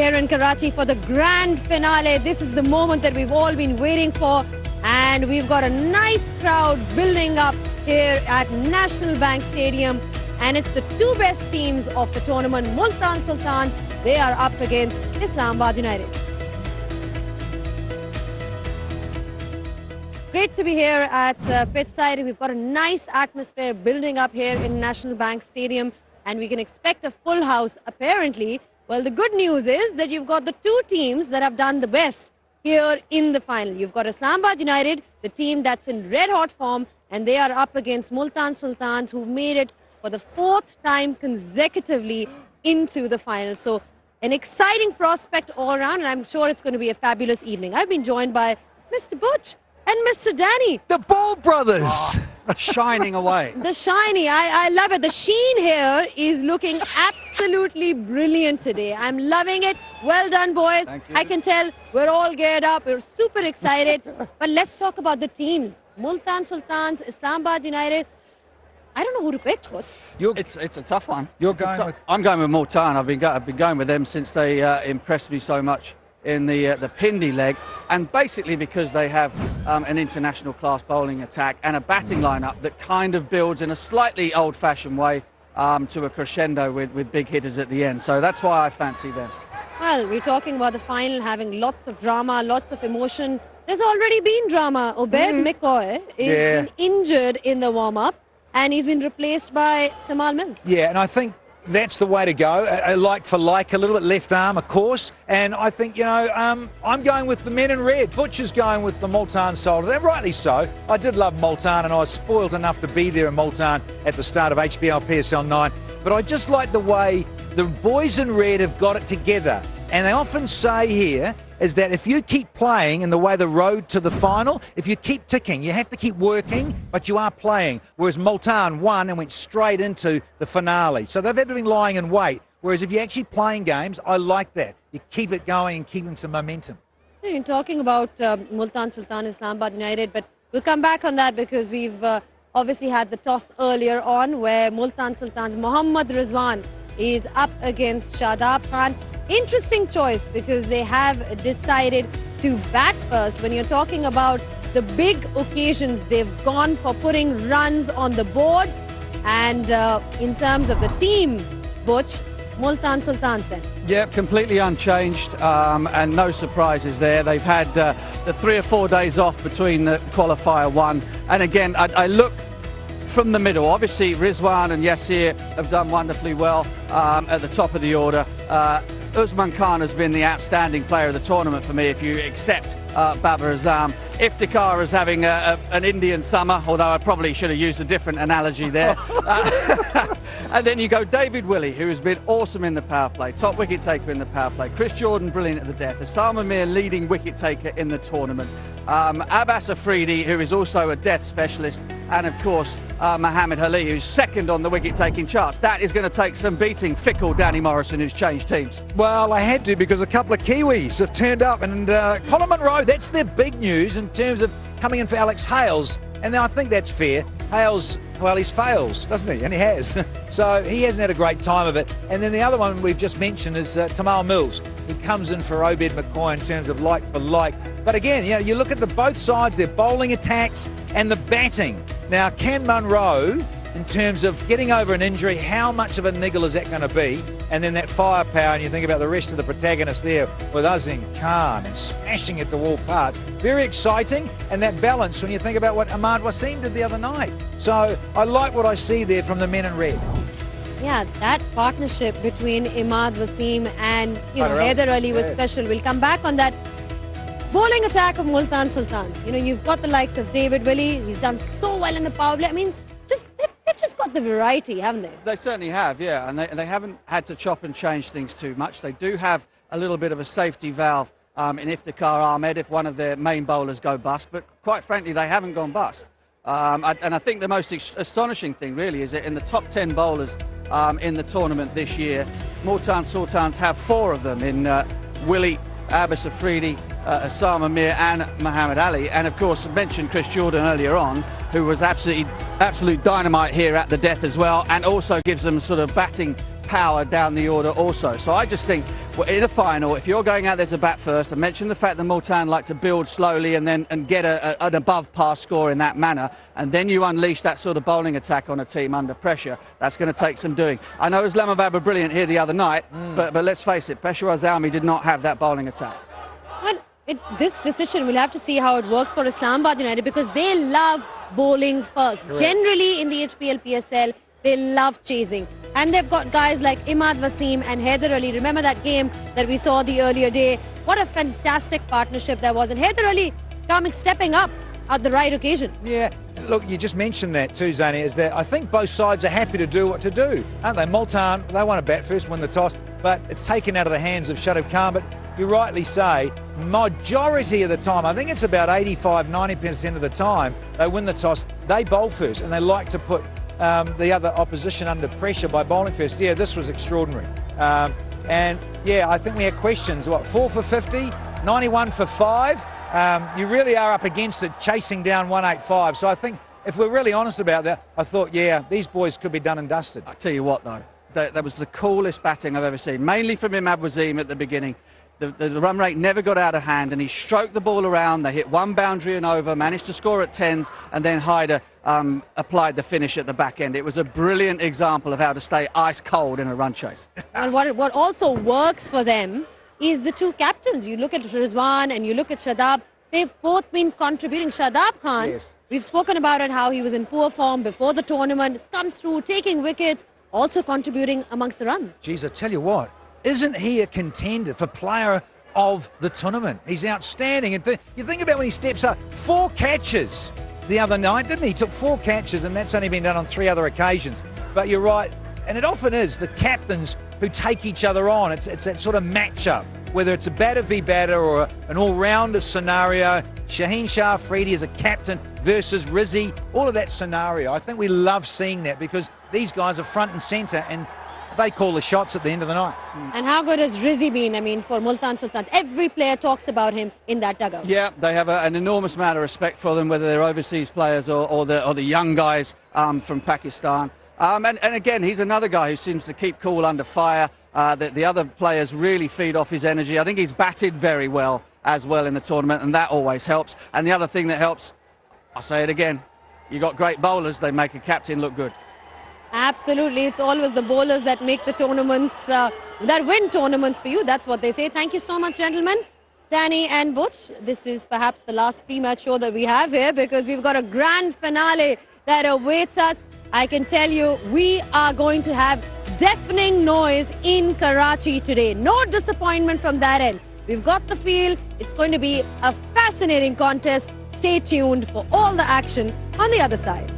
here in Karachi for the grand finale. This is the moment that we've all been waiting for, and we've got a nice crowd building up here at National Bank Stadium, and it's the two best teams of the tournament, Multan Sultans. They are up against Islamabad United. Great to be here at pitchside. We've got a nice atmosphere building up here in National Bank Stadium, and we can expect a full house apparently. Well, the good news is that you've got the two teams that have done the best here in the final. You've got Islamabad United, the team that's in red-hot form, and they are up against Multan Sultans, who've made it for the fourth time consecutively into the final. So an exciting prospect all around, and I'm sure it's going to be a fabulous evening. I've been joined by Mr. Butch and Mr. Danny. The Ball brothers. Oh, shining away. The shiny. I love it. The sheen here is looking absolutely brilliant today. I'm loving it. Well done, boys. Thank you. I can tell we're all geared up. We're super excited. But let's talk about the teams. Multan Sultans, Islamabad United. I don't know who to pick. It's a tough one. I'm going with Multan. I've been going with them since they impressed me so much in the Pindi leg, and basically because they have an international class bowling attack and a batting lineup that kind of builds in a slightly old-fashioned way to a crescendo with big hitters at the end. So that's why I fancy them. Well, we're talking about the final having lots of drama, lots of emotion. There's already been drama. Obed McCoy is been injured in the warm-up, and he's been replaced by Samal Mills. Yeah, and I think that's the way to go, like for like, a little bit left arm, of course. And I think, I'm going with the men in red. Butch is going with the Multan Sultans, and rightly so. I did love Multan, and I was spoiled enough to be there in Multan at the start of HBL PSL 9. But I just like the way the boys in red have got it together. And they often say here is that if you keep playing in the way the road to the final, if you keep ticking, you have to keep working, but you are playing. Whereas Multan won and went straight into the finale. So they've had to be lying in wait. Whereas if you're actually playing games, I like that. You keep it going and keeping some momentum. You're talking about Multan Sultan, Islamabad United, but we'll come back on that because we've obviously had the toss earlier on where Multan Sultan's Mohammad Rizwan is up against Shadab Khan. Interesting choice because they have decided to bat first. When you're talking about the big occasions, they've gone for putting runs on the board. And in terms of the team, Butch, Multan Sultans then. Yeah, completely unchanged and no surprises there. They've had the 3 or 4 days off between the qualifier one. And again, I look from the middle. Obviously, Rizwan and Yasir have done wonderfully well at the top of the order. Usman Khan has been the outstanding player of the tournament for me, if you accept Babar Azam. Iftikhar is having an Indian summer, although I probably should have used a different analogy there. And then you go David Willey, who has been awesome in the power play, top wicket taker in the power play. Chris Jordan, brilliant at the death. Osama Mir, leading wicket taker in the tournament. Abbas Afridi, who is also a death specialist. And of course, Mohammed Ali, who's second on the wicket-taking charts. That is going to take some beating. Fickle Danny Morrison, who's changed teams. Well, I had to because a couple of Kiwis have turned up, and Colin Munro, that's their big news in terms of coming in for Alex Hales. And I think that's fair. Hales, well, he fails, doesn't he? And he has. So he hasn't had a great time of it. And then the other one we've just mentioned is Tamal Mills, who comes in for Obed McCoy in terms of like for like. But again, you look at both sides, their bowling attacks and the batting. Now, can Munro, in terms of getting over an injury, how much of a niggle is that going to be? And then that firepower, and you think about the rest of the protagonists there with Azim Khan and smashing at the wall parts. Very exciting, and that balance when you think about what Ahmad Wasim did the other night. So I like what I see there from the men in red. Yeah, that partnership between Ahmad Wasim and Haider Ali was special. We'll come back on that. Bowling attack of Multan Sultan. You've got the likes of David Willey. He's done so well in the power play. I mean, they've just got the variety, haven't they? They certainly have, yeah. And they haven't had to chop and change things too much. They do have a little bit of a safety valve in Iftikhar Ahmed if one of their main bowlers go bust. But quite frankly, they haven't gone bust. And I think the most astonishing thing really is that in the top 10 bowlers in the tournament this year, Multan Sultans have 4 of them in Willey, Abbas Afridi, Osama Mir and Mohammed Ali. And of course, I mentioned Chris Jordan earlier on, who was absolute dynamite here at the death as well, and also gives them sort of batting power down the order also. So I just think in a final, if you're going out there to bat first, I mentioned the fact that Multan like to build slowly and get an above par score in that manner, and then you unleash that sort of bowling attack on a team under pressure. That's going to take some doing. I know Islamabad were brilliant here the other night, but let's face it, Peshawar Zalmi did not have that bowling attack. But this decision, we'll have to see how it works for Islamabad United, because they love bowling first. Correct. Generally in the HPL PSL, they love chasing. And they've got guys like Imad Wasim and Haider Ali. Remember that game that we saw the earlier day? What a fantastic partnership there was. And Haider Ali stepping up at the right occasion. Yeah, look, you just mentioned that too, Zani, is that I think both sides are happy to do what to do, aren't they? Multan, they want to bat first, win the toss, but it's taken out of the hands of Shadab Khan. But you rightly say, majority of the time, I think it's about 85–90% of the time, they win the toss, they bowl first, and they like to put the other opposition under pressure by bowling first. Yeah, this was extraordinary. And yeah, I think we had questions. What, 4 for 50, 91 for 5? You really are up against it, chasing down 185. So I think if we're really honest about that, I thought, yeah, these boys could be done and dusted. I tell you what, though, that was the coolest batting I've ever seen, mainly from Imad Wasim at the beginning. The run rate never got out of hand, and he stroked the ball around. They hit one boundary and over, managed to score at 10s, and then Haider applied the finish at the back end. It was a brilliant example of how to stay ice cold in a run chase. And what also works for them is the two captains. You look at Rizwan and you look at Shadab. They've both been contributing. Shadab Khan, yes, we've spoken about it, how he was in poor form before the tournament. He's come through, taking wickets, also contributing amongst the runs. Geez, I tell you what, isn't he a contender for player of the tournament? He's outstanding. And you think about when he steps up, 4 catches the other night, didn't he? He took 4 catches, and that's only been done on 3 other occasions. But you're right, and it often is the captains who take each other on. It's that sort of matchup, whether it's a batter v batter or an all-rounder scenario. Shaheen Shah Afridi as a captain versus Rizzi, all of that scenario. I think we love seeing that because these guys are front and centre, and they call the shots at the end of the night. And how good has Rizzi been, I mean, for Multan Sultans? Every player talks about him in that dugout. Yeah, they have an enormous amount of respect for them, whether they're overseas players or the young guys from Pakistan. And again, he's another guy who seems to keep cool under fire. The other players really feed off his energy. I think he's batted very well as well in the tournament, and that always helps. And the other thing that helps, I'll say it again, you got great bowlers, they make a captain look good. Absolutely. It's always the bowlers that make the tournaments, that win tournaments for you. That's what they say. Thank you so much, gentlemen. Danny and Butch, this is perhaps the last pre-match show that we have here, because we've got a grand finale that awaits us. I can tell you, we are going to have deafening noise in Karachi today. No disappointment from that end. We've got the feel. It's going to be a fascinating contest. Stay tuned for all the action on the other side.